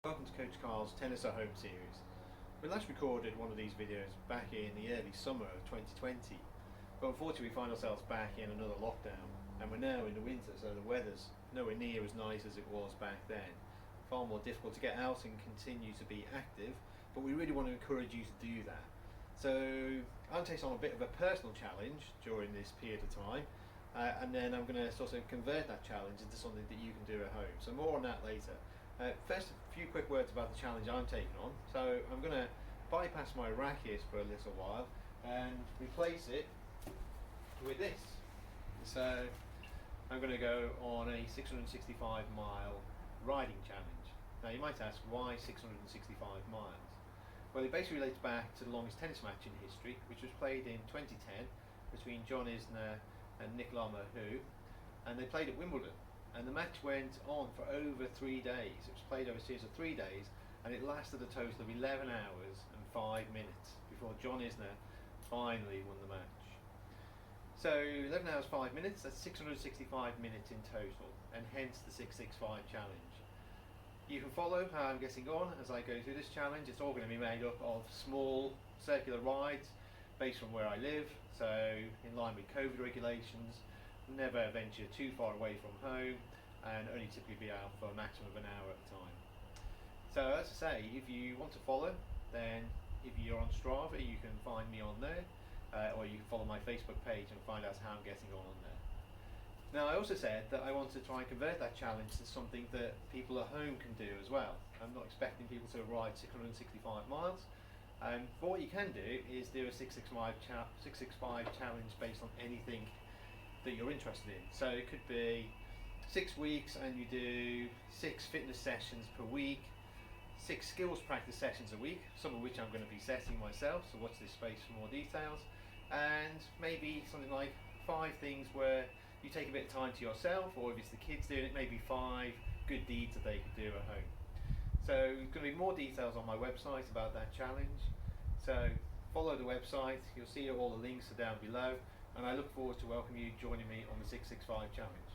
Welcome to Coach Carl's Tennis at Home series. We last recorded one of these videos back in the early summer of 2020, but unfortunately we find ourselves back in another lockdown, and we're now in the winter, so the weather's nowhere near as nice as it was back then. Far more difficult to get out and continue to be active, but we really want to encourage you to do that. So I'm taking on a bit of a personal challenge during this period of time, and then I'm going to sort of convert that challenge into something that you can do at home. So more on that later. First, a few quick words about the challenge I'm taking on. So I'm going to bypass my racket for a little while and replace it with this. So I'm going to go on a 665 mile riding challenge. Now you might ask, why 665 miles? Well, it basically relates back to the longest tennis match in history, which was played in 2010 between John Isner and Nicolas Mahut, and they played at Wimbledon. And the match went on for over 3 days. It was played over a series of 3 days, and it lasted a total of 11 hours and 5 minutes before John Isner finally won the match. So 11 hours 5 minutes, that's 665 minutes in total, and hence the 665 challenge. You can follow how I'm getting on as I go through this challenge. It's all going to be made up of small circular rides based on where I live, so in line with COVID regulations. Never venture too far away from home, and only typically be out for a maximum of an hour at a time. So as I say, if you want to follow, then if you're on Strava, you can find me on there, or you can follow my Facebook page and find out how I'm getting on there. Now I also said that I want to try and convert that challenge to something that people at home can do as well. I'm not expecting people to ride 665 miles, but what you can do is do a 665 challenge based on anything that you're interested in. So it could be 6 weeks and you do 6 fitness sessions per week, 6 skills practice sessions a week, some of which I'm going to be setting myself, so watch this space for more details, and maybe something like 5 things where you take a bit of time to yourself, or if it's the kids doing it, maybe 5 good deeds that they could do at home. So there's going to be more details on my website about that challenge, so follow the website, you'll see all the links are down below, and I look forward to welcoming you joining me on the 665 challenge.